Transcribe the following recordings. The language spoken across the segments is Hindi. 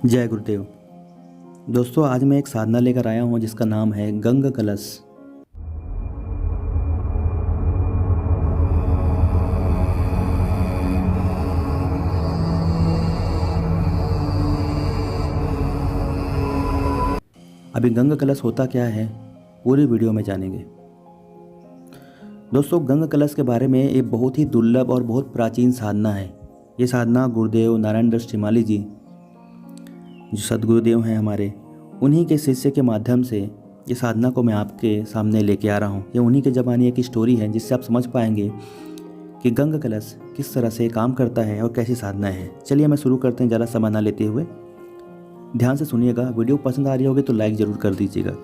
जय गुरुदेव। दोस्तों, आज मैं एक साधना लेकर आया हूँ जिसका नाम है गंग कलश। अभी गंग कलश होता क्या है पूरी वीडियो में जानेंगे। दोस्तों, गंग कलश के बारे में एक बहुत ही दुर्लभ और बहुत प्राचीन साधना है। ये साधना गुरुदेव नारायण दास श्रीमाली जी, जो सदगुरुदेव हैं हमारे, उन्हीं के शिष्य के माध्यम से ये साधना को मैं आपके सामने लेके आ रहा हूँ। ये उन्हीं के ज़माने की स्टोरी है जिससे आप समझ पाएंगे कि गंग कलश किस तरह से काम करता है और कैसी साधना है। चलिए मैं शुरू करते हैं, ज़रा समय ना लेते हुए। ध्यान से सुनिएगा। वीडियो पसंद आ रही होगी तो लाइक ज़रूर कर दीजिएगा।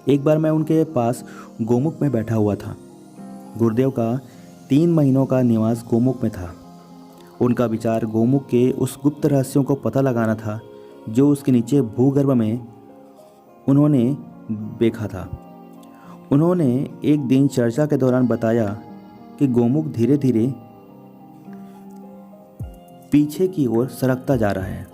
एक बार मैं उनके पास गोमुख में बैठा हुआ था। गुरुदेव का 3 महीनों का निवास गोमुख में था। उनका विचार गोमुख के उस गुप्त रहस्यों को पता लगाना था जो उसके नीचे भूगर्भ में उन्होंने देखा था। उन्होंने एक दिन चर्चा के दौरान बताया कि गोमुख धीरे धीरे पीछे की ओर सरकता जा रहा है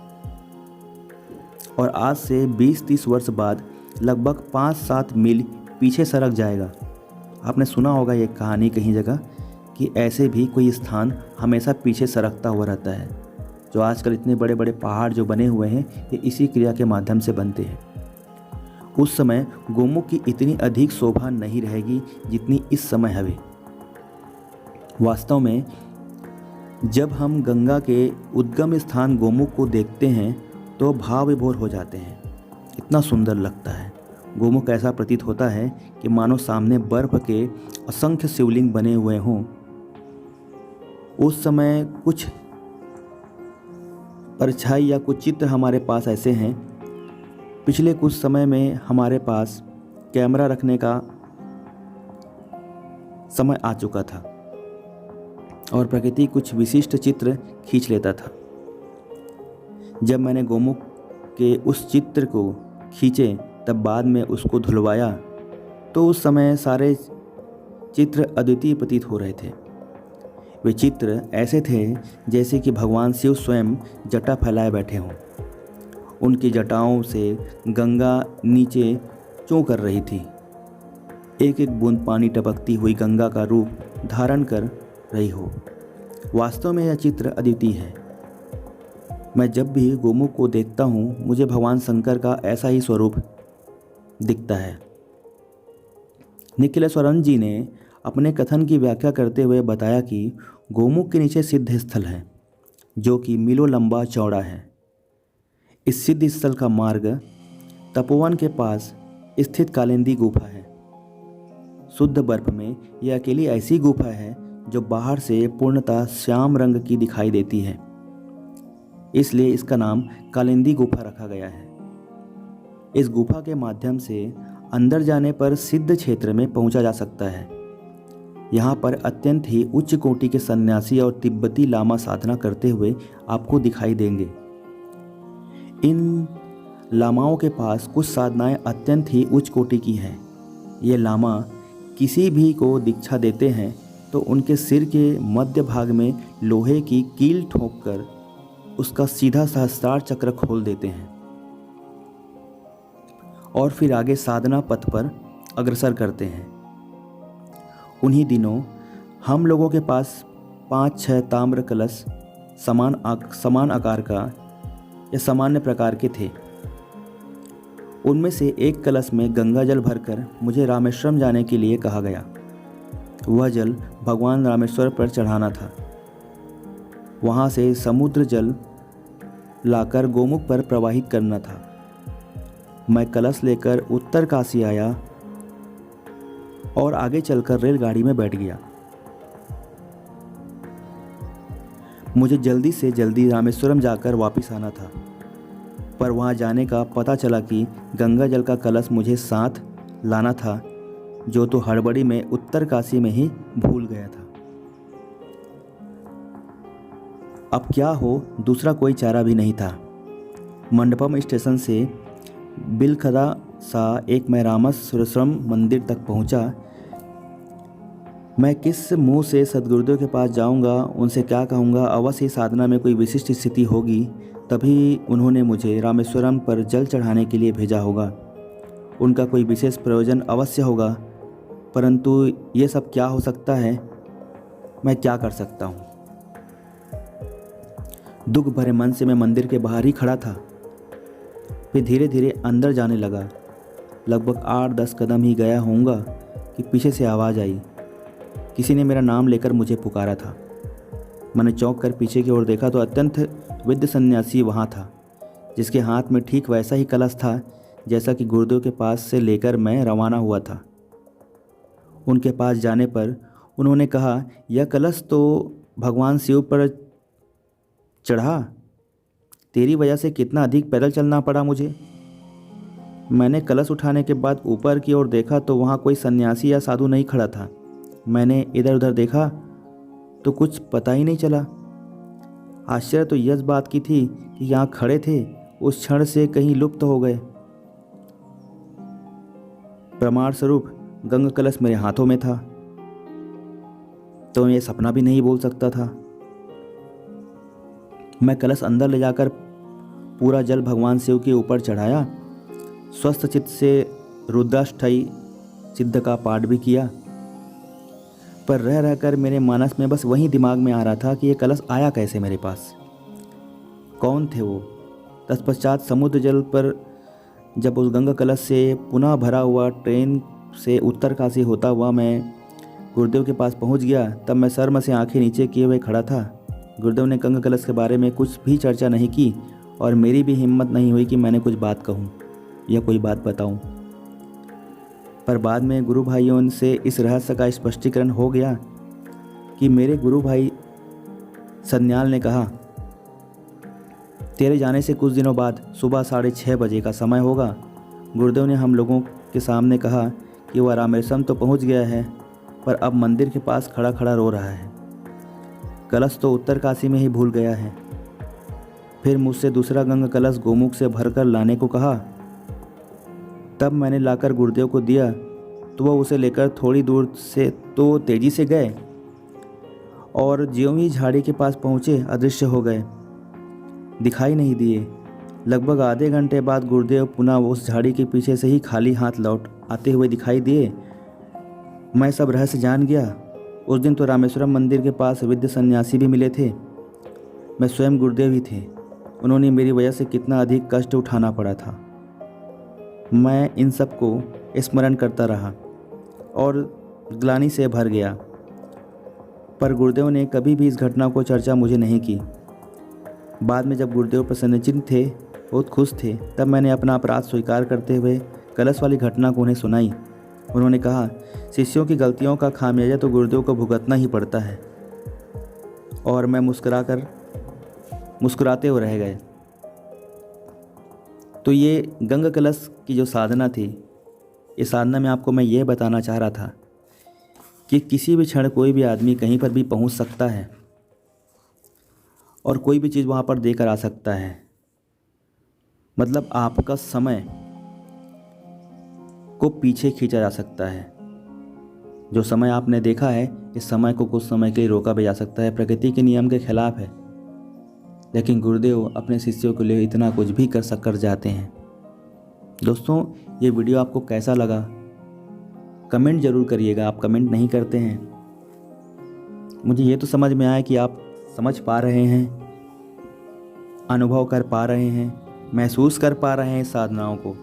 और आज से 20-30 वर्ष बाद लगभग 5-7 मील पीछे सरक जाएगा। आपने सुना होगा ये कहानी कहीं जगह कि ऐसे भी कोई स्थान हमेशा पीछे सरकता हुआ रहता है। जो आजकल इतने बड़े बड़े पहाड़ जो बने हुए हैं, ये इसी क्रिया के माध्यम से बनते हैं। उस समय गोमुख की इतनी अधिक शोभा नहीं रहेगी जितनी इस समय है। वास्तव में जब हम गंगा के उद्गम स्थान गोमुख को देखते हैं तो भाव विभोर हो जाते हैं। इतना सुंदर लगता है। गोमुख ऐसा प्रतीत होता है कि मानो सामने बर्फ के असंख्य शिवलिंग बने हुए हों। उस समय कुछ परछाई या कुछ चित्र हमारे पास ऐसे हैं। पिछले कुछ समय में हमारे पास कैमरा रखने का समय आ चुका था और प्रकृति कुछ विशिष्ट चित्र खींच लेता था। जब मैंने गोमुख के उस चित्र को खींचे तब बाद में उसको धुलवाया तो उस समय सारे चित्र अद्वितीय प्रतीत हो रहे थे। वे चित्र ऐसे थे जैसे कि भगवान शिव स्वयं जटा फैलाए बैठे हों। उनकी जटाओं से गंगा नीचे चों कर रही थी। एक एक बूंद पानी टपकती हुई गंगा का रूप धारण कर रही हो। वास्तव में यह चित्र अद्वितीय है। मैं जब भी गोमुख को देखता हूँ मुझे भगवान शंकर का ऐसा ही स्वरूप दिखता है। निखिलेश्वरन जी ने अपने कथन की व्याख्या करते हुए बताया कि गोमुख के नीचे सिद्ध स्थल है जो कि मीलों लंबा चौड़ा है। इस सिद्ध स्थल का मार्ग तपोवन के पास स्थित कालिंदी गुफा है। शुद्ध बर्फ में यह अकेली ऐसी गुफा है जो बाहर से पूर्णतः श्याम रंग की दिखाई देती है, इसलिए इसका नाम कालिंदी गुफा रखा गया है। इस गुफा के माध्यम से अंदर जाने पर सिद्ध क्षेत्र में पहुंचा जा सकता है। यहाँ पर अत्यंत ही उच्च कोटि के सन्यासी और तिब्बती लामा साधना करते हुए आपको दिखाई देंगे। इन लामाओं के पास कुछ साधनाएं अत्यंत ही उच्च कोटि की हैं। ये लामा किसी भी को दीक्षा देते हैं तो उनके सिर के मध्य भाग में लोहे की कील ठोंककर उसका सीधा सहस्त्रार चक्र खोल देते हैं और फिर आगे साधना पथ पर अग्रसर करते हैं। उन्हीं दिनों हम लोगों के पास 5-6 ताम्र कलश समान आकार का या सामान्य प्रकार के थे। उनमें से एक कलश में गंगा जल भरकर मुझे रामेश्वरम जाने के लिए कहा गया। वह जल भगवान रामेश्वर पर चढ़ाना था। वहाँ से समुद्र जल लाकर गोमुख पर प्रवाहित करना था। मैं कलश लेकर उत्तर काशी आया और आगे चलकर रेलगाड़ी में बैठ गया। मुझे जल्दी से जल्दी रामेश्वरम जाकर वापस आना था, पर वहाँ जाने का पता चला कि गंगा जल का कलश मुझे साथ लाना था, जो तो हड़बड़ी में उत्तर काशी में ही भूल गया था। अब क्या हो, दूसरा कोई चारा भी नहीं था। मंडपम स्टेशन से बिलखदा सा एक मैं रामेश्वरम मंदिर तक पहुंचा। मैं किस मुंह से सद्गुरुदेव के पास जाऊंगा, उनसे क्या कहूंगा। अवश्य साधना में कोई विशिष्ट स्थिति होगी, तभी उन्होंने मुझे रामेश्वरम पर जल चढ़ाने के लिए भेजा होगा। उनका कोई विशेष प्रयोजन अवश्य होगा, परंतु ये सब क्या हो सकता है, मैं क्या कर सकता हूँ। दुख भरे मन से मैं मंदिर के बाहर ही खड़ा था। फिर धीरे धीरे अंदर जाने लगा। लगभग 8-10 कदम ही गया होऊंगा कि पीछे से आवाज़ आई। किसी ने मेरा नाम लेकर मुझे पुकारा था। मैंने चौंक कर पीछे की ओर देखा तो अत्यंत वृद्ध सन्यासी वहाँ था, जिसके हाथ में ठीक वैसा ही कलश था जैसा कि गुरुदेव के पास से लेकर मैं रवाना हुआ था। उनके पास जाने पर उन्होंने कहा, यह कलश तो भगवान शिव पर चढ़ा, तेरी वजह से कितना अधिक पैदल चलना पड़ा मुझे। मैंने कलश उठाने के बाद ऊपर की ओर देखा तो वहाँ कोई सन्यासी या साधु नहीं खड़ा था। मैंने इधर उधर देखा तो कुछ पता ही नहीं चला। आश्चर्य तो यह बात की थी कि यहाँ खड़े थे, उस क्षण से कहीं लुप्त हो गए। प्रमाण स्वरूप गंगा कलश मेरे हाथों में था, तो मैं ये सपना भी नहीं बोल सकता था। मैं कलश अंदर ले जाकर पूरा जल भगवान शिव के ऊपर चढ़ाया। स्वस्थ चित्त से रुद्राष्टक सिद्ध का पाठ भी किया, पर रह रहकर मेरे मानस में बस वही दिमाग में आ रहा था कि ये कलश आया कैसे मेरे पास, कौन थे वो। तत्पश्चात समुद्र जल पर जब उस गंगा कलश से पुनः भरा हुआ ट्रेन से उत्तरकाशी होता हुआ मैं गुरुदेव के पास पहुंच गया, तब मैं शर्म से आंखें नीचे किए हुए खड़ा था। गुरुदेव ने गंगा कलश के बारे में कुछ भी चर्चा नहीं की और मेरी भी हिम्मत नहीं हुई कि मैंने कुछ बात कहूँ या कोई बात बताऊँ। पर बाद में गुरु भाइयों से इस रहस्य का स्पष्टीकरण हो गया कि मेरे गुरु भाई सन्याल ने कहा, तेरे जाने से कुछ दिनों बाद सुबह 6:30 बजे का समय होगा। गुरुदेव ने हम लोगों के सामने कहा कि वह रामेश्वरम तो पहुंच गया है, पर अब मंदिर के पास खड़ा खड़ा रो रहा है। कलश तो उत्तरकाशी में ही भूल गया है। फिर मुझसे दूसरा गंगा कलश गोमुख से भरकर लाने को कहा। तब मैंने लाकर गुरुदेव को दिया तो वह उसे लेकर थोड़ी दूर से तो तेजी से गए और ज्यों ही झाड़ी के पास पहुँचे अदृश्य हो गए, दिखाई नहीं दिए। लगभग आधे घंटे बाद गुरुदेव पुनः उस झाड़ी के पीछे से ही खाली हाथ लौट आते हुए दिखाई दिए। मैं सब रहस्य जान गया। उस दिन तो रामेश्वरम मंदिर के पास वृद्ध सन्यासी भी मिले थे। मैं स्वयं गुरुदेव ही थे। उन्होंने मेरी वजह से कितना अधिक कष्ट उठाना पड़ा था। मैं इन सब को स्मरण करता रहा और ग्लानि से भर गया, पर गुरुदेव ने कभी भी इस घटना को चर्चा मुझे नहीं की। बाद में जब गुरुदेव प्रसन्नचित्त थे, बहुत खुश थे, तब मैंने अपना अपराध स्वीकार करते हुए कलश वाली घटना को उन्हें सुनाई। उन्होंने कहा, शिष्यों की गलतियों का खामियाजा तो गुरुदेव को भुगतना ही पड़ता है। और मैं मुस्कुराते हुए रह गए। तो ये गंगा कलश की जो साधना थी, इस साधना में आपको मैं ये बताना चाह रहा था कि किसी भी क्षण कोई भी आदमी कहीं पर भी पहुंच सकता है और कोई भी चीज़ वहाँ पर देकर आ सकता है। मतलब आपका समय को पीछे खींचा जा सकता है। जो समय आपने देखा है, इस समय को कुछ समय के लिए रोका भी जा सकता है। प्रकृति के नियम के खिलाफ है, लेकिन गुरुदेव अपने शिष्यों के लिए इतना कुछ भी कर जाते हैं। दोस्तों, ये वीडियो आपको कैसा लगा कमेंट ज़रूर करिएगा। आप कमेंट नहीं करते हैं। मुझे ये तो समझ में आया कि आप समझ पा रहे हैं, अनुभव कर पा रहे हैं, महसूस कर पा रहे हैं इस साधनाओं को।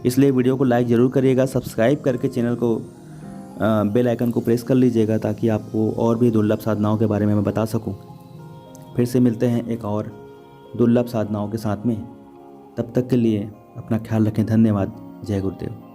इसलिए वीडियो को लाइक ज़रूर करिएगा, सब्सक्राइब करके चैनल को बेल आइकन को प्रेस कर लीजिएगा, ताकि आपको और भी दुर्लभ साधनाओं के बारे में मैं बता सकूं। फिर से मिलते हैं एक और दुर्लभ साधनाओं के साथ में। तब तक के लिए अपना ख्याल रखें। धन्यवाद। जय गुरुदेव।